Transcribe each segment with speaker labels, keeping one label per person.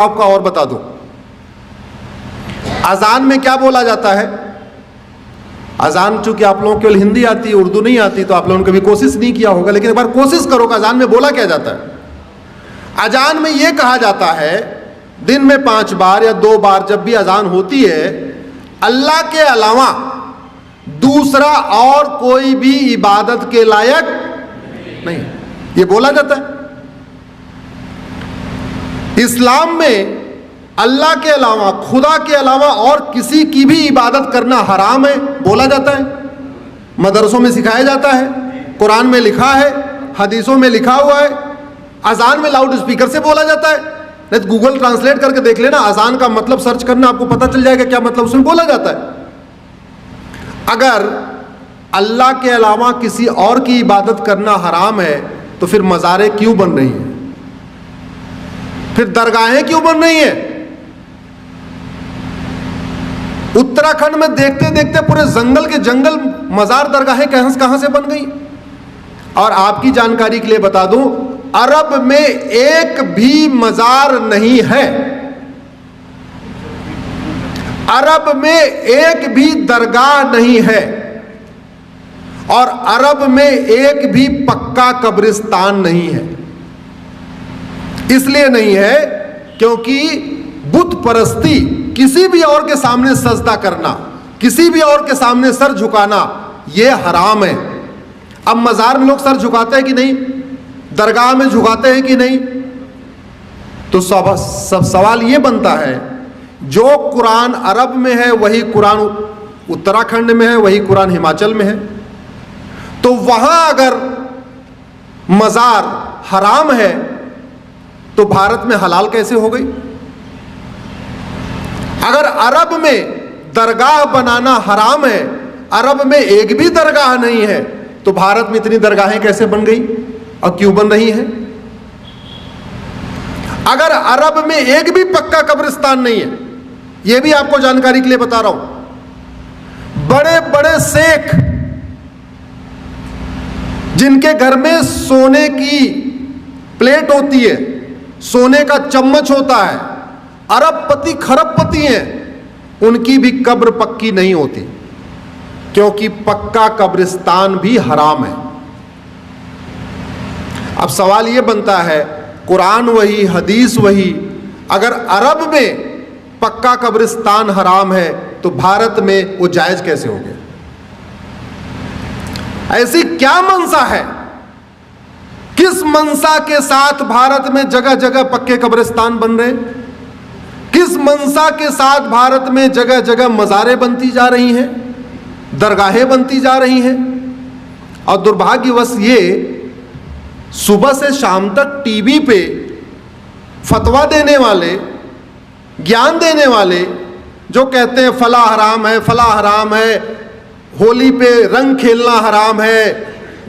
Speaker 1: आपका और बता दूं, अजान में क्या बोला जाता है। अजान चूंकि आप लोगों को केवल हिंदी आती है, उर्दू नहीं आती, तो आप लोगों ने कभी कोशिश नहीं किया होगा, लेकिन एक बार कोशिश करो कि अजान में बोला क्या जाता है। अजान में यह कहा जाता है, दिन में 5 बार या 2 बार जब भी अजान होती है, अल्लाह के अलावा दूसरा और कोई भी इबादत के लायक नहीं, यह बोला जाता है। इस्लाम में अल्लाह के अलावा, खुदा के अलावा और किसी की भी इबादत करना हराम है, बोला जाता है। मदरसों में सिखाया जाता है, कुरान में लिखा है, हदीसों में लिखा हुआ है। अजान में लाउड स्पीकर से बोला जाता है, नहीं तो गूगल ट्रांसलेट करके देख लेना, अजान का मतलब सर्च करना, आपको पता चल जाएगा क्या मतलब उसमें बोला जाता है। अगर अल्लाह के अलावा किसी और की इबादत करना हराम है, तो फिर मज़ारें क्यों बन रही हैं, फिर दरगाहें क्यों बन रही हैं। उत्तराखंड में देखते देखते पूरे जंगल के जंगल मजार दरगाहें कहां से बन गई। और आपकी जानकारी के लिए बता दूं, अरब में एक भी मजार नहीं है, अरब में एक भी दरगाह नहीं है, और अरब में एक भी पक्का कब्रिस्तान नहीं है। इसलिए नहीं है क्योंकि बुत परस्ती, किसी भी और के सामने सजदा करना, किसी भी और के सामने सर झुकाना, यह हराम है। अब मजार में लोग सर झुकाते हैं कि नहीं, दरगाह में झुकाते हैं कि नहीं, तो सब सवाल यह बनता है, जो कुरान अरब में है वही कुरान उत्तराखंड में है, वही कुरान हिमाचल में है, तो वहां अगर मजार हराम है तो भारत में हलाल कैसे हो गई। अगर अरब में दरगाह बनाना हराम है, अरब में एक भी दरगाह नहीं है, तो भारत में इतनी दरगाहें कैसे बन गई और क्यों बन रही हैं। अगर अरब में एक भी पक्का कब्रिस्तान नहीं है, यह भी आपको जानकारी के लिए बता रहा हूं, बड़े बड़े शेख जिनके घर में सोने की प्लेट होती है, सोने का चम्मच होता है, अरबपति खरबपति हैं, उनकी भी कब्र पक्की नहीं होती, क्योंकि पक्का कब्रिस्तान भी हराम है। अब सवाल यह बनता है, कुरान वही, हदीस वही, अगर अरब में पक्का कब्रिस्तान हराम है तो भारत में वो जायज कैसे हो गया। ऐसी क्या मंशा है, किस मंशा के साथ भारत में जगह जगह पक्के कब्रिस्तान बन रहे, किस मंशा के साथ भारत में जगह जगह मज़ारें बनती जा रही हैं, दरगाहें बनती जा रही हैं। और दुर्भाग्यवश ये सुबह से शाम तक टीवी पे फतवा देने वाले, ज्ञान देने वाले, जो कहते हैं फला हराम है, फला हराम है, होली पे रंग खेलना हराम है,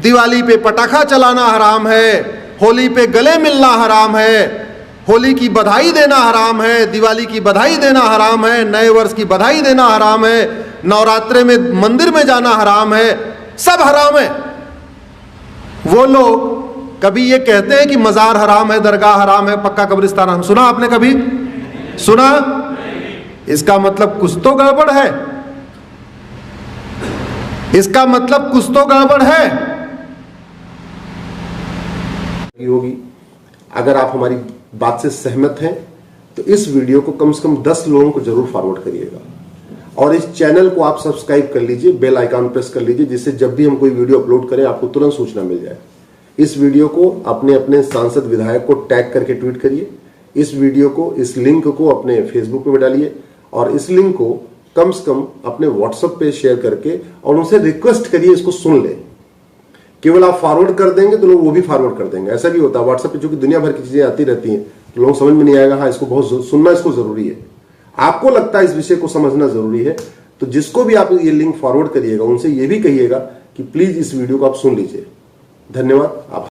Speaker 1: दिवाली पे पटाखा चलाना हराम है, होली पे गले मिलना हराम है, होली की बधाई देना हराम है, दिवाली की बधाई देना हराम है, नए वर्ष की बधाई देना हराम है, नवरात्रे में मंदिर में जाना हराम है, सब हराम है। वो लोग कभी ये कहते हैं कि मजार हराम है, दरगाह हराम है, पक्का कब्रिस्तान हराम, सुना आपने कभी सुना? इसका मतलब कुछ तो गड़बड़ है, इसका मतलब कुछ तो गड़बड़ है होगी। अगर आप हमारी बात से सहमत हैं तो इस वीडियो को कम से कम 10 लोगों को जरूर फॉरवर्ड करिएगा, और इस चैनल को आप सब्सक्राइब कर लीजिए, बेल आइकन प्रेस कर लीजिए, जिससे जब भी हम कोई वीडियो अपलोड करें आपको तुरंत सूचना मिल जाए। इस वीडियो को अपने अपने सांसद विधायक को टैग करके ट्वीट करिए, इस वीडियो को, इस लिंक को अपने फेसबुक पे डालिए, और इस लिंक को कम से कम अपने व्हाट्सएप पे शेयर करके और उनसे रिक्वेस्ट करिए इसको सुन ले। केवल आप फॉरवर्ड कर देंगे तो लोग वो भी फॉरवर्ड कर देंगे। ऐसा भी होता है व्हाट्सएप पे, चूंकि दुनिया भर की चीजें आती रहती हैं, तो लोगों समझ में नहीं आएगा, हाँ इसको बहुत सुनना, इसको जरूरी है, आपको लगता है इस विषय को समझना जरूरी है, तो जिसको भी आप ये लिंक फॉरवर्ड करिएगा उनसे ये भी कहिएगा कि प्लीज इस वीडियो को आप सुन लीजिए। धन्यवाद। आप